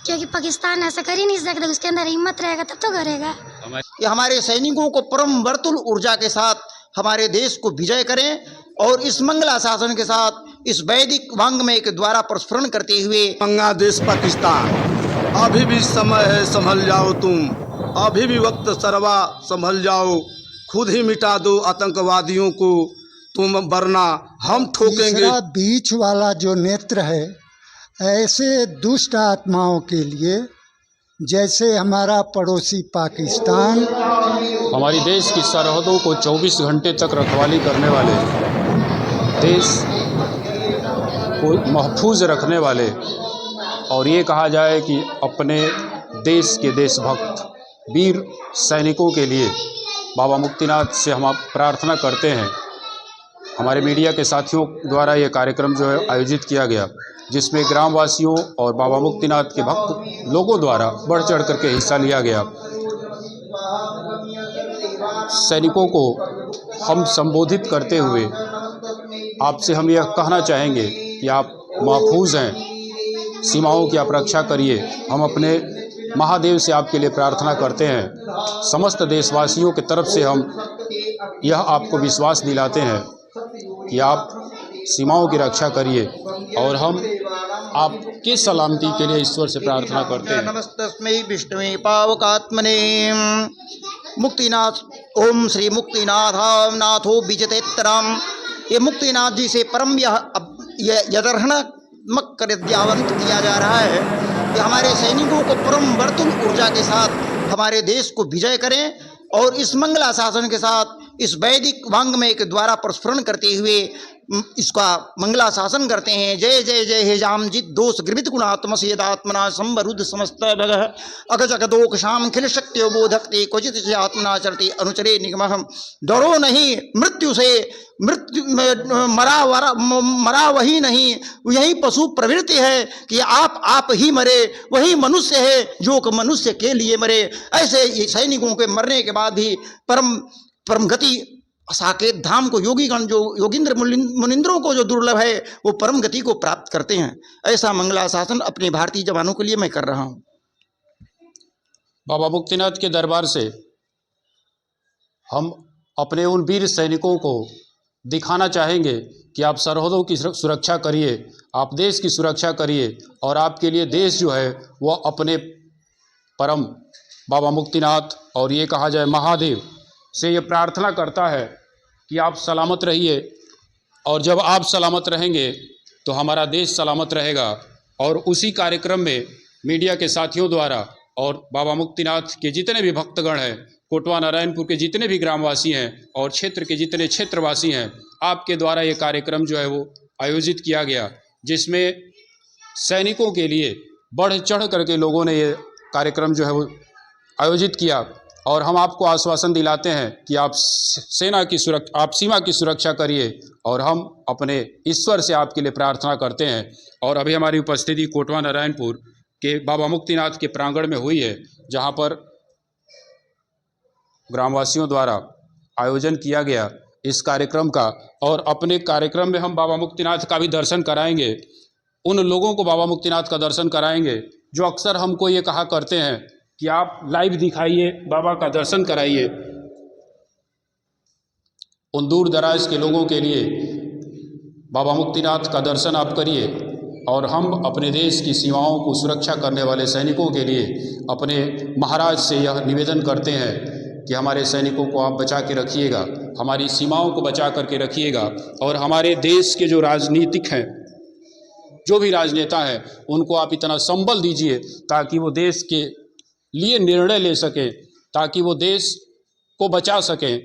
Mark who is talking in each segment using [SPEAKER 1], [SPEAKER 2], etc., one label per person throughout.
[SPEAKER 1] क्योंकि पाकिस्तान ऐसा कर ही नहीं सकता, उसके अंदर हिम्मत रहेगा तब तो करेगा।
[SPEAKER 2] कि हमारे सैनिकों को परम वर्तुल ऊर्जा के साथ हमारे देश को विजय करें और इस मंगला शासन के साथ इस वैदिक वांग्मय के द्वारा प्रस्फुरण करते हुए
[SPEAKER 3] बांग्लादेश पाकिस्तान, अभी भी समय है, संभल जाओ तुम, अभी भी वक्त सरवा संभल जाओ, खुद ही मिटा दो आतंकवादियों को तुम, वरना हम ठोकेंगे।
[SPEAKER 4] तीसरा बीच वाला जो नेत्र है ऐसे दुष्ट आत्माओं के लिए, जैसे हमारा पड़ोसी पाकिस्तान
[SPEAKER 5] हमारी देश की सरहदों को 24 घंटे तक रखवाली करने वाले, देश को महफूज रखने वाले, और ये कहा जाए कि अपने देश के देशभक्त वीर सैनिकों के लिए बाबा मुक्तिनाथ से हम प्रार्थना करते हैं। हमारे मीडिया के साथियों द्वारा ये कार्यक्रम जो है आयोजित किया गया, जिसमें ग्रामवासियों और बाबा मुक्तिनाथ के भक्त लोगों द्वारा बढ़ चढ़ करके हिस्सा लिया गया। सैनिकों को हम संबोधित करते हुए आपसे हम यह कहना चाहेंगे कि आप महफूज हैं, सीमाओं की आप रक्षा करिए। हम अपने महादेव से आपके लिए प्रार्थना करते हैं। समस्त देशवासियों की तरफ से हम यह आपको विश्वास दिलाते हैं कि आप सीमाओं की रक्षा करिए, और हम आपकी सलामती के लिए ईश्वर से प्रार्थना करते हैं।
[SPEAKER 2] नमस्तस्मै विष्णुवे पावकात्मने मुक्तिनाथ। ओम श्री मुक्तिनाथ नाथो विजतेतराम। ये मुक्तिनाथ जी से परम यह यदर्हणात्मक विद्यावंत किया जा रहा है कि हमारे सैनिकों को परम वर्तुल ऊर्जा के साथ हमारे देश को विजय करें और इस मंगला शासन के साथ इस वैदिक वांग्मय के द्वारा प्रस्फुरण करते हुए इसका मंगला शासन करते हैं। जय जय जय हे जामजित दोष गृभित गुणात्म से यदात्मना संवरुद्ध समस्त भगः अगजगदोक शाम खिल शक्तियो बोधकते क्वचित से आत्मना चरते अनुचरे निगमः। डरो नहीं मृत्यु से, मृत्यु मरा वही नहीं, यही पशु प्रवृत्ति है कि आप ही मरे, वही मनुष्य है जो कि मनुष्य के लिए मरे। ऐसे सैनिकों के मरने के बाद भी परम गति साकेत धाम को योगीगण, जो योगिंद्र मुनिंद्रों को जो दुर्लभ है, वो परम गति को प्राप्त करते हैं। ऐसा मंगला शासन अपने भारतीय जवानों के लिए मैं कर रहा हूँ।
[SPEAKER 5] बाबा मुक्तिनाथ के दरबार से हम अपने उन वीर सैनिकों को दिखाना चाहेंगे कि आप सरहदों की सुरक्षा करिए, आप देश की सुरक्षा करिए, और आपके लिए देश जो है वह अपने परम बाबा मुक्तिनाथ और ये कहा जाए महादेव से ये प्रार्थना करता है कि आप सलामत रहिए, और जब आप सलामत रहेंगे तो हमारा देश सलामत रहेगा। और उसी कार्यक्रम में मीडिया के साथियों द्वारा और बाबा मुक्तिनाथ के जितने भी भक्तगण हैं, कोटवा नारायणपुर के जितने भी ग्रामवासी हैं और क्षेत्र के जितने क्षेत्रवासी हैं, आपके द्वारा ये कार्यक्रम जो है वो आयोजित किया गया, जिसमें सैनिकों के लिए बढ़ चढ़ करके लोगों ने ये कार्यक्रम जो है वो आयोजित किया। और हम आपको आश्वासन दिलाते हैं कि आप आप सीमा की सुरक्षा करिए, और हम अपने ईश्वर से आपके लिए प्रार्थना करते हैं। और अभी हमारी उपस्थिति कोटवा नारायणपुर के बाबा मुक्तिनाथ के प्रांगण में हुई है, जहां पर ग्रामवासियों द्वारा आयोजन किया गया इस कार्यक्रम का। और अपने कार्यक्रम में हम बाबा मुक्तिनाथ का भी दर्शन कराएंगे, उन लोगों को बाबा मुक्तिनाथ का दर्शन कराएंगे जो अक्सर हमको ये कहा करते हैं कि आप लाइव दिखाइए, बाबा का दर्शन कराइए। उन दूर दराज के लोगों के लिए बाबा मुक्तिनाथ का दर्शन आप करिए, और हम अपने देश की सीमाओं को सुरक्षा करने वाले सैनिकों के लिए अपने महाराज से यह निवेदन करते हैं कि हमारे सैनिकों को आप बचा के रखिएगा, हमारी सीमाओं को बचा करके रखिएगा। और हमारे देश के जो राजनीतिक हैं, जो भी राजनेता हैं, उनको आप इतना संबल दीजिए ताकि वो देश के लिए निर्णय ले सकें, ताकि वो देश को बचा सकें।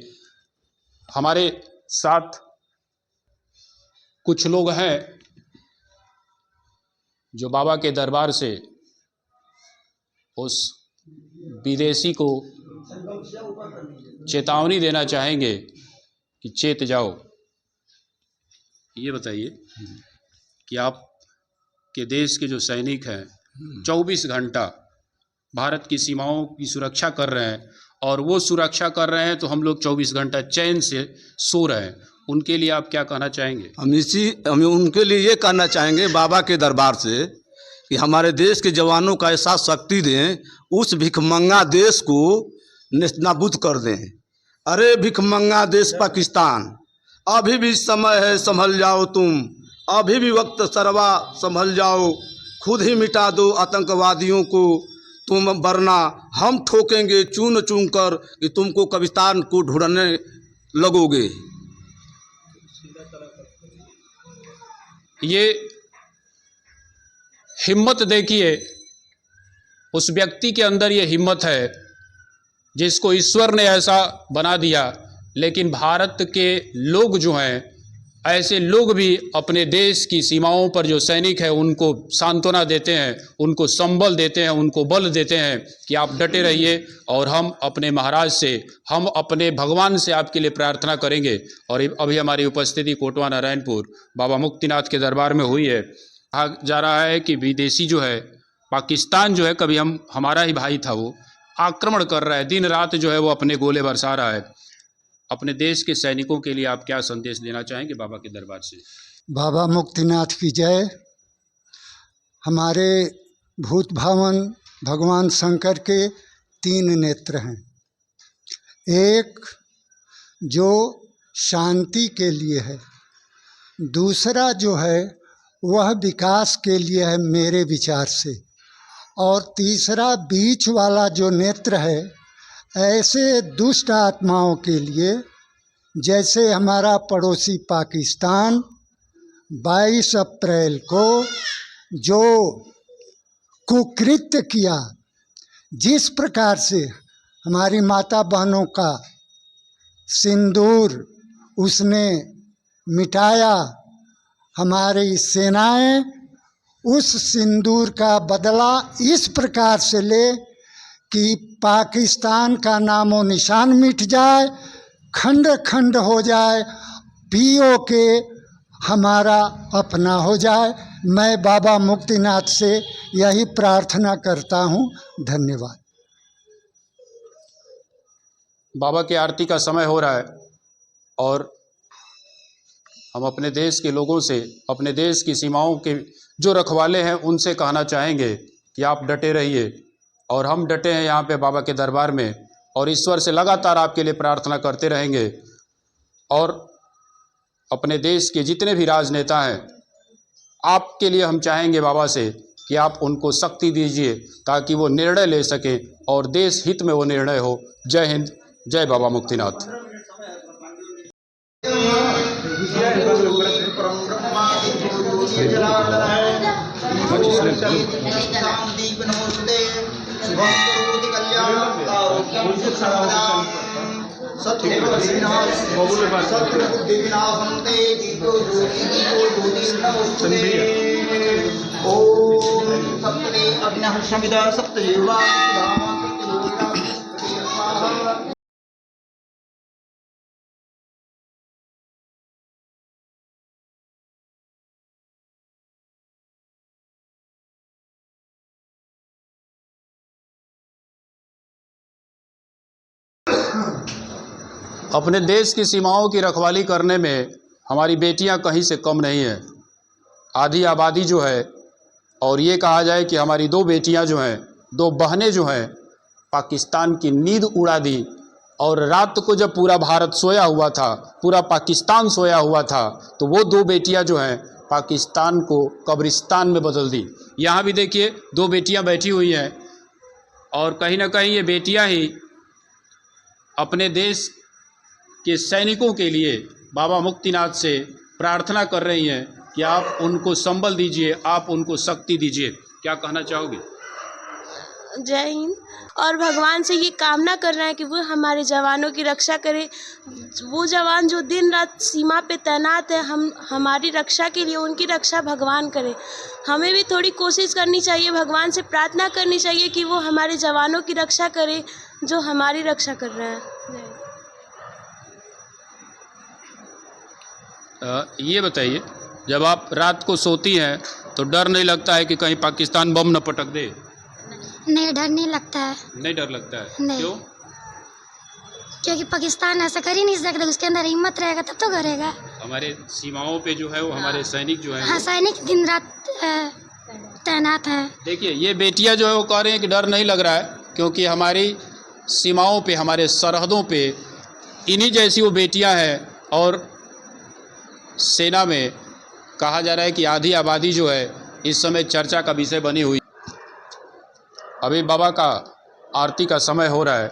[SPEAKER 5] हमारे साथ कुछ लोग हैं जो बाबा के दरबार से उस विदेशी को चेतावनी देना चाहेंगे कि चेत जाओ। ये बताइए कि आप के देश के जो सैनिक हैं 24 घंटा भारत की सीमाओं की सुरक्षा कर रहे हैं, और वो सुरक्षा कर रहे हैं तो हम लोग 24 घंटा चैन से सो रहे हैं। उनके लिए आप क्या कहना चाहेंगे?
[SPEAKER 3] हम उनके लिए ये कहना चाहेंगे बाबा के दरबार से कि हमारे देश के जवानों का ऐसा शक्ति दें, उस भिखमंगा देश को नेस्तनाबूद कर दें। अरे भिखमंगा देश पाकिस्तान, अभी भी समय है, संभल जाओ तुम, अभी भी वक्त सरवा संभल जाओ, खुद ही मिटा दो आतंकवादियों को तुम, वरना हम ठोकेंगे चून चून कर कि तुमको कब्रिस्तान को ढूंढने लगोगे।
[SPEAKER 5] ये हिम्मत देखिए, उस व्यक्ति के अंदर ये हिम्मत है जिसको ईश्वर ने ऐसा बना दिया। लेकिन भारत के लोग जो हैं, ऐसे लोग भी अपने देश की सीमाओं पर जो सैनिक हैं उनको सांत्वना देते हैं, उनको संबल देते हैं, उनको बल देते हैं कि आप डटे रहिए और हम अपने महाराज से, हम अपने भगवान से आपके लिए प्रार्थना करेंगे। और अभी हमारी उपस्थिति कोटवा नारायणपुर बाबा मुक्तिनाथ के दरबार में हुई है। कहा जा रहा है कि विदेशी जो है, पाकिस्तान जो है, कभी हमारा ही भाई था, वो आक्रमण कर रहा है, दिन रात जो है वो अपने गोले बरसा रहा है। अपने देश के सैनिकों के लिए आप क्या संदेश देना चाहेंगे बाबा के दरबार से?
[SPEAKER 4] बाबा मुक्तिनाथ की जय। हमारे भूत भावन भगवान शंकर के 3 नेत्र हैं। एक जो शांति के लिए है, दूसरा जो है वह विकास के लिए है मेरे विचार से, और तीसरा बीच वाला जो नेत्र है ऐसे दुष्ट आत्माओं के लिए, जैसे हमारा पड़ोसी पाकिस्तान 22 अप्रैल को जो कुकृत्य किया, जिस प्रकार से हमारी माता बहनों का सिंदूर उसने मिटाया, हमारी सेनाएं उस सिंदूर का बदला इस प्रकार से ले कि पाकिस्तान का नामो निशान मिट जाए, खंड खंड हो जाए, POK हमारा अपना हो जाए। मैं बाबा मुक्तिनाथ से यही प्रार्थना करता हूँ। धन्यवाद।
[SPEAKER 5] बाबा की आरती का समय हो रहा है और हम अपने देश के लोगों से, अपने देश की सीमाओं के जो रखवाले हैं उनसे कहना चाहेंगे कि आप डटे रहिए। और हम डटे हैं यहाँ पे बाबा के दरबार में, और ईश्वर से लगातार आपके लिए प्रार्थना करते रहेंगे। और अपने देश के जितने भी राजनेता हैं, आपके लिए हम चाहेंगे बाबा से कि आप उनको शक्ति दीजिए ताकि वो निर्णय ले सकें और देश हित में वो निर्णय हो। जय हिंद, जय बाबा मुक्तिनाथ। अपने देश की सीमाओं की रखवाली करने में हमारी बेटियां कहीं से कम नहीं हैं। आधी आबादी जो है, और ये कहा जाए कि हमारी 2 बेटियां जो हैं, 2 बहनें जो हैं, पाकिस्तान की नींद उड़ा दी। और रात को जब पूरा भारत सोया हुआ था, पूरा पाकिस्तान सोया हुआ था, तो वो 2 बेटियां जो हैं पाकिस्तान को कब्रिस्तान में बदल दी। यहाँ भी देखिए 2 बेटियां बैठी हुई हैं, और कहीं ना कहीं ये बेटियां ही अपने देश के सैनिकों के लिए बाबा मुक्तिनाथ से प्रार्थना कर रही हैं कि आप उनको संबल दीजिए, आप उनको शक्ति दीजिए। क्या कहना चाहोगे?
[SPEAKER 6] जय हिंद। और भगवान से ये कामना कर रहे हैं कि वो हमारे जवानों की रक्षा करे। वो जवान जो दिन रात सीमा पे तैनात है, हम हमारी रक्षा के लिए, उनकी रक्षा भगवान करे। हमें भी थोड़ी कोशिश करनी चाहिए, भगवान से प्रार्थना करनी चाहिए कि वो हमारे जवानों की रक्षा करे जो हमारी रक्षा कर रहे हैं।
[SPEAKER 5] ये बताइए, जब आप रात को सोती हैं तो डर नहीं लगता है कि कहीं पाकिस्तान बम न पटक दे?
[SPEAKER 1] नहीं, डर नहीं लगता है।
[SPEAKER 5] नहीं डर लगता है?
[SPEAKER 1] नहीं।
[SPEAKER 5] क्यों?
[SPEAKER 1] क्योंकि पाकिस्तान ऐसा कर ही नहीं सकता, उसके अंदर हिम्मत रहेगा तब तो करेगा।
[SPEAKER 5] हमारे सीमाओं पे जो है वो हमारे सैनिक जो हैं,
[SPEAKER 1] हाँ, सैनिक दिन रात तैनात है।
[SPEAKER 5] देखिए, ये बेटियां जो है वो कह रही हैं कि डर नहीं लग रहा है, क्योंकि हमारी सीमाओं पे, हमारे सरहदों पे इन्हीं जैसी वो बेटियां हैं। और सेना में कहा जा रहा है कि आधी आबादी जो है इस समय चर्चा का विषय बनी हुई। अभी बाबा का आरती का समय हो रहा है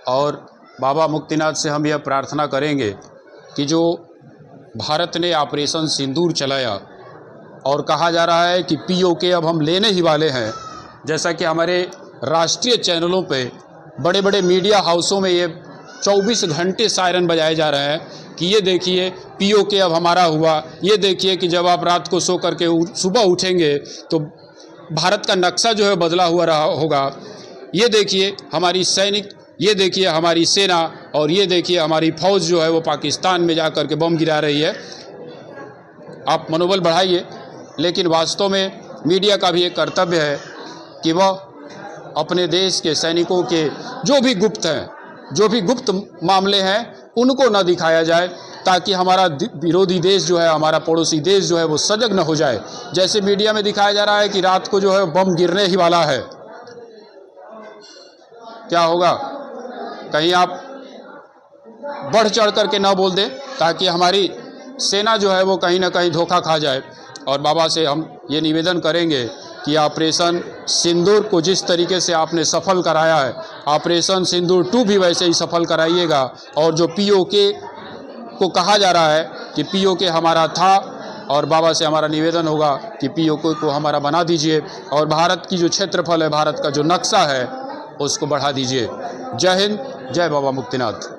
[SPEAKER 5] और बाबा मुक्तिनाथ से हम यह प्रार्थना करेंगे कि जो भारत ने ऑपरेशन सिंदूर चलाया और कहा जा रहा है कि पीओके अब हम लेने ही वाले हैं, जैसा कि हमारे राष्ट्रीय चैनलों पे, बड़े बड़े मीडिया हाउसों में ये 24 घंटे सायरन बजाए जा रहे हैं कि ये देखिए पीओके अब हमारा हुआ, ये देखिए कि जब आप रात को सो करके सुबह उठेंगे तो भारत का नक्शा जो है बदला हुआ रहा होगा, ये देखिए हमारी सैनिक, ये देखिए हमारी सेना, और ये देखिए हमारी फौज जो है वो पाकिस्तान में जा कर के बम गिरा रही है। आप मनोबल बढ़ाइए, लेकिन वास्तव में मीडिया का भी एक कर्तव्य है कि वह अपने देश के सैनिकों के जो भी गुप्त हैं, जो भी गुप्त मामले हैं, उनको न दिखाया जाए, ताकि हमारा विरोधी देश जो है, हमारा पड़ोसी देश जो है वो सजग न हो जाए। जैसे मीडिया में दिखाया जा रहा है कि रात को जो है बम गिरने ही वाला है, क्या होगा? कहीं आप बढ़ चढ़ करके ना बोल दें, ताकि हमारी सेना जो है वो कहीं ना कहीं धोखा खा जाए। और बाबा से हम ये निवेदन करेंगे कि ऑपरेशन सिंदूर को जिस तरीके से आपने सफल कराया है, ऑपरेशन सिंदूर 2 भी वैसे ही सफल कराइएगा। और जो पीओके को कहा जा रहा है कि पीओके हमारा था, और बाबा से हमारा निवेदन होगा कि पीओके को हमारा बना दीजिए, और भारत की जो क्षेत्रफल है, भारत का जो नक्शा है, उसको बढ़ा दीजिए। जय हिंद, जय बाबा मुक्तिनाथ।